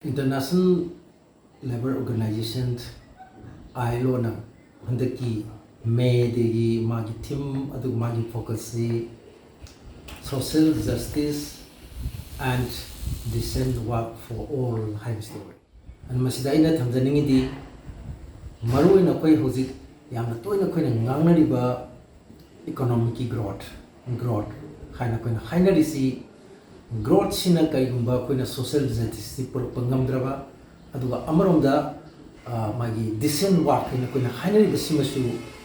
International Labour Organization ILO na handaki May degi magi theme adu magi focus si social justice and decent work for all high story. And masida ina thamjaningi di maru ina koi hojik yamna toina koi na ngangna riba economic growth haina koi na haina risi growth sina kai gumba koi na social justice si pangam aduga amaronda magi decent work ina koi na haina riba simasu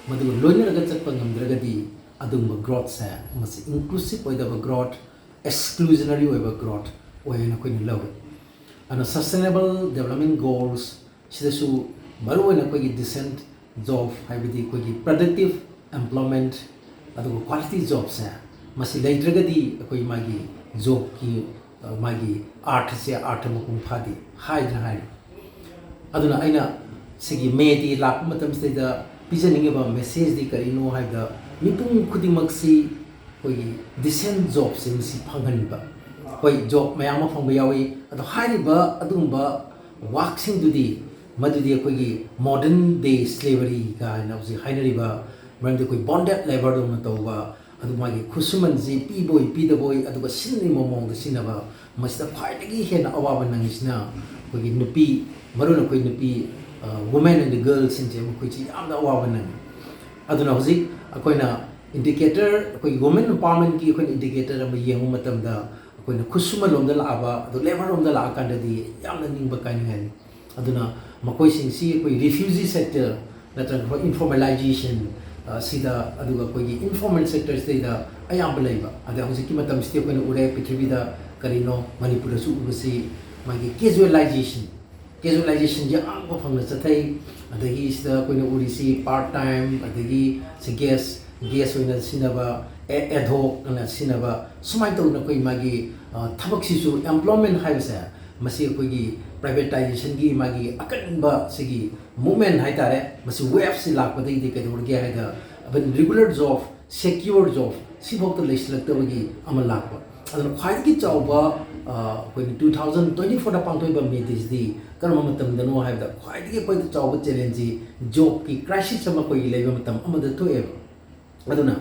madu loina raga chat pangamdragadi adumba growth sa mas inclusive oida growth exclusionary oida growth oina koi na law and sustainable development goals sidasu maru oina koi decent job haibidi koi productive employment aduga quality job sa masi leidragadi koi magi job ki magi art se art mapung phadi hai aduna aina sigi medi lak matam sida pijaninge ba message di karino haida Meepum khudingmak si koi decent job se si phanghan ba koi job mayam ma phangba yawi ado hairiba adumba work sing dudi madudi koi modern day slavery ga na usi hainariba brand koi bonded labor dum to ba adu magi khusuman ji pi da boy adu sinni momong da sinaba masda khwaidagi hena awaba nangisna koi nupi maruna koi nupi women and the girls in jam koi chi amda awaba nang aduna hoji akoina indicator koi women empowerment ki koi indicator am yengu matamda akoina khusuma lomda laaba adu labor lomda la kanda di yamna ningba kaingan aduna makoi sing si koi refugee sector natra for informalization sida aduga koi informal sector sida ayam belaiba ada hoji ki matam sti koi ure prithvi da karino manipur su ubasi magi casualization ya ang ko phang na chathai adagi sida koi uri si part time adagi si gas oina sinaba ad hoc na sinaba sumai to na koi magi thabak si su employment haibasa masi koi gi privatization gi magi akanba sigi movement hai tare masi web si lak padai de kai urge hai da ban regular job secure job si bok to leslak to gi amal lak pa adon khwai gi chawba koi 2024 da pangtoi ba metis di karma matam da no hai da khwai gi koi chawba challenge job ki crisis sama koi leiba matam amada to e aduna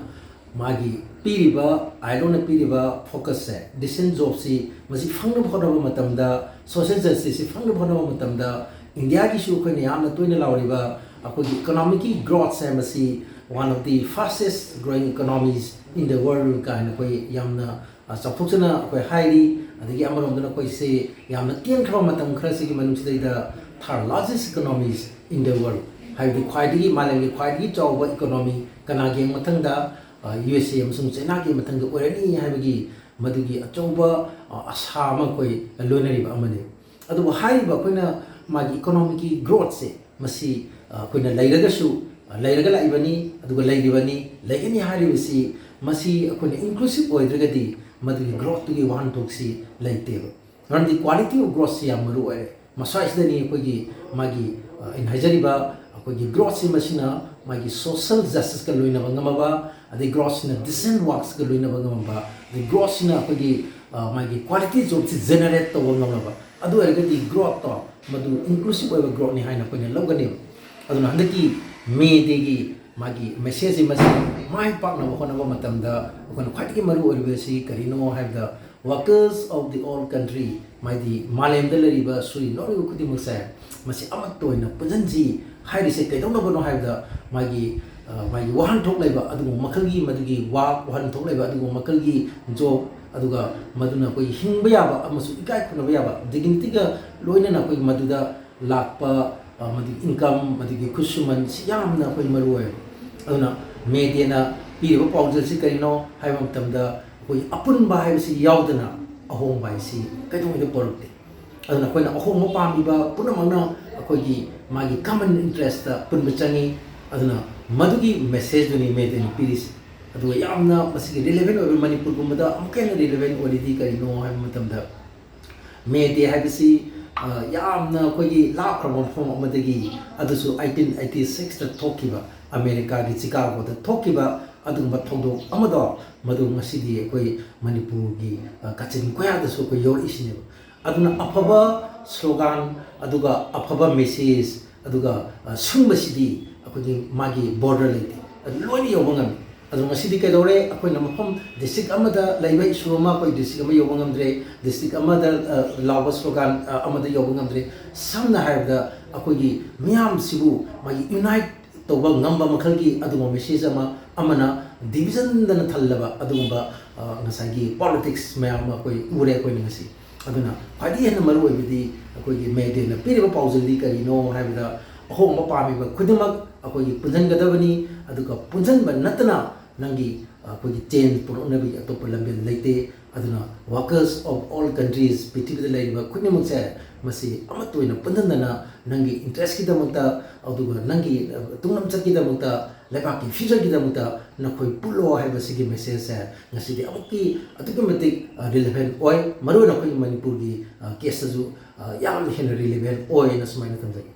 magi piriba ailona piriba focus se decent job si masi phangna bhona matam da social justice si phangna bhona matam da India ki shu khoi yamna toina lawriba akoi economic growth se masi one of the fastest growing economies in the world kind koi yamna chaphuksana koi hairi adigi amarom dana koi se yamna tian khra matam khra se ki manung sidai da third largest economies in the world haidi khwaidigi malengi khwaidigi chawba economy kana ge mathang da USA amsung China ki mathang da orani haibagi madugi achauba asa ma koi loinari ba amane adu haiba koina magi economic growth se masi koina lairaga su lairaga laibani aduga lairibani laigani haribasi masi koina inclusive oidragadi madugi growth gi wan toksi laite ran the quality of growth se amaru ore masai sidani koigi magi in hajariba koigi growth se masina magi social justice ka loina bangamaba adi growth na decent works ka loina bangamaba the growth na koigi magi quality job se generate to bangamaba adu ergadi growth to madu inclusive oiba growth ni haina koina logani aduna handaki me degi magi message masi mai pak na bokona ba matamda bokona khwatiki maru oribesi karino have the workers of the all country mai di malem da lariba sui nori khudi musa masi amat toina pujanji hairi se kaidong no have the magi wahan thok laiba adu makalgi madugi wa wahan thok laiba adu makalgi job aduga maduna koi hingba yaba amasu ikai khuna yaba dignity ga loina na koi maduda lakpa madu income madugi khusuman yamna koi maruwa aduna media na piriba pawjal si karino haibam tamda koi apun ba hai si yaudana ahong bai si kaidong ida porte aduna koi na ahong mo pami ba punamana koi gi magi common interest ta pun bachangi aduna madugi message duni media ni piris aduga yamna masigi relevant over manipur gumada amkena relevant oridi karino hai matamda media haibisi yamna koi la from amadagi adusu 1886 ta thokiba America di Chicago da thokiba adumba thodo amado madu masidi koi manipur gi kachin koya da so koi yor isine aduna afaba slogan aduga afaba message aduga sungba sidi akogi magi border late loni yobangam adu ngasidi kaidore akoina mafam district amada laiba issue ma koi district ama yobangam dre district amada lawa slogan amada yobangam dre samna haibda akogi miyam sibu magi unite toba ngamba makhalgi aduma message ama amana division dana thallaba adumba ngasagi politics mayam koi ure koi ngasi aduna khadi hena maru obidi akogi mede na piriba paujali kari no haibda ahom ma pami ba khudingmak akogi punjan gadabani aduga punjan ba natna nangi akogi change puronabi atopa lambe leite aduna workers of all countries ptv laiba khudingmak se masi amatoina punjandana nangi interest ki damakta aduga nangi tungnam chaki damakta lebaki future ki damakta nakoi pulo haiba sigi message se ngasi di amuki automatic relevant oi maru nakoi manipur gi case ju yam hen relevant oi na smaina tamjai